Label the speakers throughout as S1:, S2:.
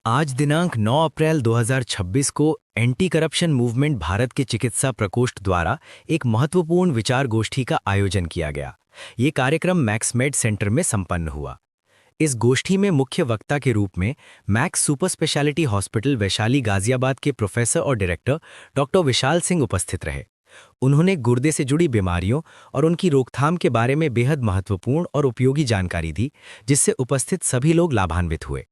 S1: आज दिनांक 9 अप्रैल 2026 को एंटी करप्शन मूवमेंट भारत के चिकित्सा प्रकोष्ठ द्वारा एक महत्वपूर्ण विचार गोष्ठी का आयोजन किया गया। ये कार्यक्रम मैक्समेड सेंटर में संपन्न हुआ। इस गोष्ठी में मुख्य वक्ता के रूप में max super speciality hospital Vaishali Ghaziabad के प्रोफेसर और डायरेक्टर डॉक्टर विशाल सिंह उपस्थित रहे। उन्होंने गुर्दे से जुड़ी बीमारियों और उनकी रोकथाम के बारे में बेहद महत्वपूर्ण और उपयोगी जानकारी दी, जिससे उपस्थित सभी लोग लाभान्वित हुए।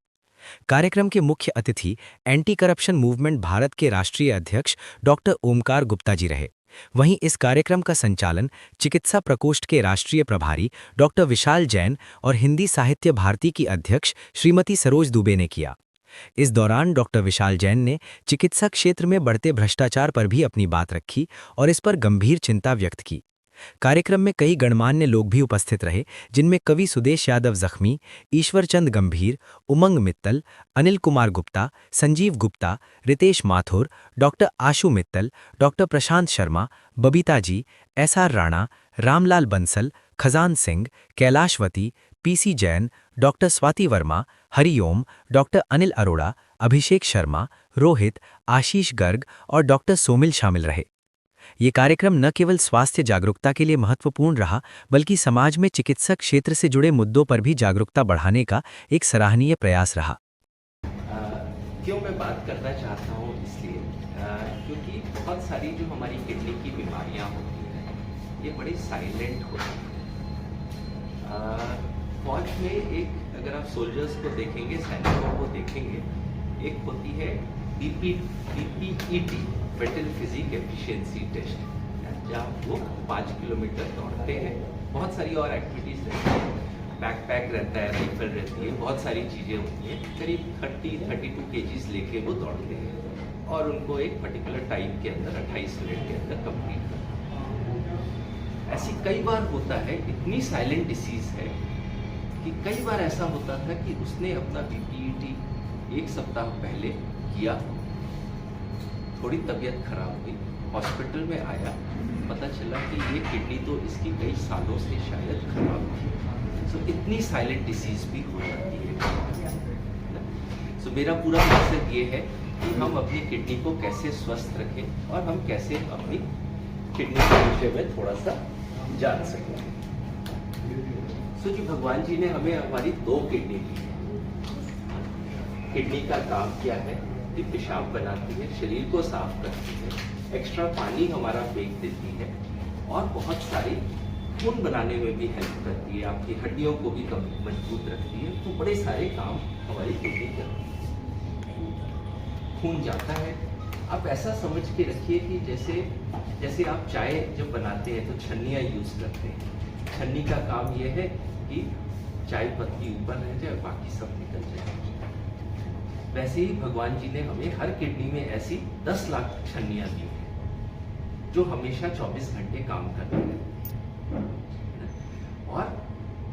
S1: कार्यक्रम के मुख्य अतिथि एंटी करप्शन मूवमेंट भारत के राष्ट्रीय अध्यक्ष डॉक्टर ओमकार गुप्ता जी रहे। वहीं इस कार्यक्रम का संचालन चिकित्सा प्रकोष्ठ के राष्ट्रीय प्रभारी डॉक्टर विशाल जैन और हिंदी साहित्य भारती की अध्यक्ष श्रीमती सरोज दुबे ने किया। इस दौरान डॉक्टर विशाल जैन ने चिकित्सा क्षेत्र में बढ़ते भ्रष्टाचार पर भी अपनी बात रखी और इस पर गंभीर चिंता व्यक्त की। कार्यक्रम में कई गणमान्य लोग भी उपस्थित रहे, जिनमें कवि सुदेश यादव जख्मी, ईश्वरचंद गंभीर, Umang Mittal, Anil Kumar Gupta, Sanjeev Gupta, Ritesh Mathur, doctor Ashu Mittal, doctor Prashant Sharma, Babita ji, SR Rana, Ramlal Bansal, Khajan Singh, Kailashwati, PC Jain, doctor Swati Verma, Hariom, doctor Anil Arora, Abhishek Sharma, Rohit, Ashish Garg और डॉक्टर सोमिल शामिल रहे। ये कार्यक्रम न केवल स्वास्थ्य जागरूकता के लिए महत्वपूर्ण रहा, बल्कि समाज में चिकित्सा क्षेत्र से जुड़े मुद्दों पर भी जागरूकता बढ़ाने का एक सराहनीय प्रयास रहा।
S2: क्यों मैं बात करना चाहता हूँ, इसलिए क्योंकि बहुत सारी जो हमारी किडनी की बीमारियाँ होती हैं, ये बड़ी साइलेंट होती हैं। फौज में एक, अगर आप सोल्जर्स को देखेंगे, सैनिकों को देखेंगे, एक होती है BPET, battle physique efficiency test, जहाँ वो 5 किलोमीटर दौड़ते हैं। बहुत सारी और एक्टिविटीज़ रहती हैं, बैकपैक रहता है, राइफल रहती है, बहुत सारी चीज़ें होती हैं। करीब 30-32 केजीज लेके वो दौड़ते हैं और उनको एक पर्टिकुलर टाइम के अंदर 28 मिनट के अंदर कंप्लीट करते हैं। ऐसी कई बार होता है, इतनी साइलेंट डिसीज़ है कि कई बार ऐसा होता था कि उसने अपना BPET 1 सप्ताह पहले किया, थोड़ी तबीयत खराब हुई, हॉस्पिटल में आया, पता चला कि ये किडनी तो इसकी कई सालों से शायद खराब थी। सो इतनी साइलेंट डिसीज़ भी हो जाती है। सो मेरा पूरा मकसद ये है कि हम अपनी किडनी को कैसे स्वस्थ रखें और हम कैसे अपनी किडनी के विषय में थोड़ा सा जान सकें। सो जी, भगवान जी ने हमें हमारी 2 किडनी दी है। किडनी का काम क्या है? ये पेशाब बनाती है, शरीर को साफ करती है, एक्स्ट्रा पानी हमारा फेंक देती है और बहुत सारी खून बनाने में भी हेल्प करती है, आपकी हड्डियों को भी मजबूत रखती है। तो बड़े सारे काम हमारी किडनी करती है। खून जाता है, आप ऐसा समझ के रखिए कि जैसे आप चाय जब बनाते हैं तो छन्नियाँ यूज़ करते हैं। छन्नी का काम यह है कि चाय पत्ती ऊपर रह जाए, बाकी सब निकल जाए। वैसे ही भगवान जी ने हमें हर किडनी में ऐसी 10 लाख छन्नियाँ दी हैं, जो हमेशा 24 घंटे काम करती रहती हैं। और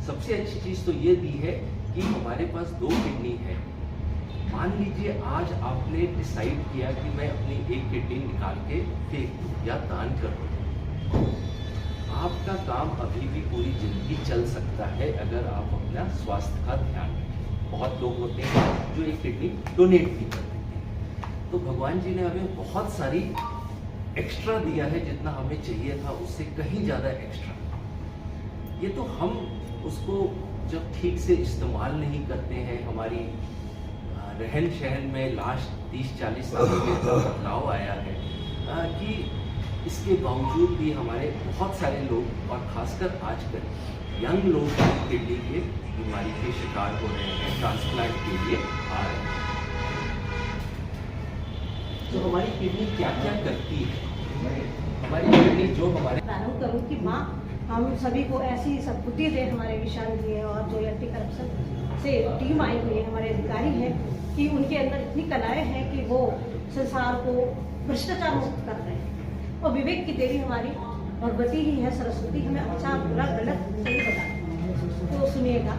S2: सबसे अच्छी चीज़ तो ये दी है कि हमारे पास 2 किडनी है। मान लीजिए आज आपने डिसाइड किया कि मैं अपनी एक किडनी निकाल के फेंक दूँ या दान कर दूँ, आपका काम अभी भी पूरी जिंदगी चल सकता है अगर आप अपना स्वास्थ्य का ध्यान रखें। बहुत लोग होते हैं जो एक किडनी डोनेट भी कर देते हैं। तो भगवान जी ने हमें बहुत सारी एक्स्ट्रा दिया है, जितना हमें चाहिए था उससे कहीं ज़्यादा एक्स्ट्रा। ये तो हम उसको जब ठीक से इस्तेमाल नहीं करते हैं, हमारी रहन सहन में लास्ट 30-40 साल में बदलाव आया है कि इसके बावजूद भी हमारे बहुत सारे लोग और खासकर आजकल यंग लोग किडनी के बीमारी के शिकार हो रहे हैं, ट्रांसप्लांट के लिए आ रहे हैं। तो हमारी किडनी क्या क्या करती है? हमारी किडनी जो हमारे
S3: प्रारंभ करूँ कि माँ हम सभी को ऐसी सद्बुद्धि दे, हमारे विशाल जी है और जो एंटी करप्शन से टीम आई हुई है, हमारे अधिकारी हैं, कि उनके अंदर इतनी कलाएं हैं कि वो संसार को भ्रष्टाचार मुक्त कर रहे हैं। और विवेक की देवी हमारी भगवती ही है, सरस्वती हमें अच्छा बुरा गलत सही बताती। तो सुनिएगा।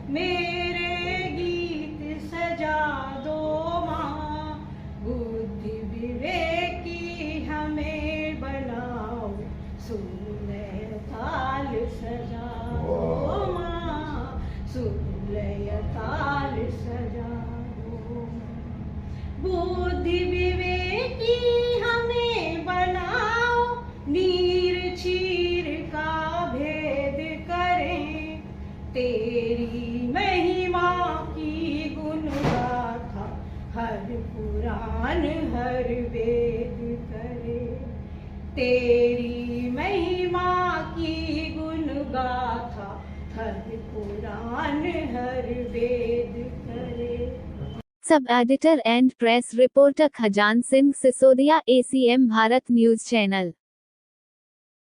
S4: मेरे गीत सजा दो माँ।
S3: हर वेद करे, तेरी महिमा की गुण गाथा हर पुराण हर वेद करे।
S4: Sub editor and press reporter Khajan Singh Sisodia, ACM Bharat news channel.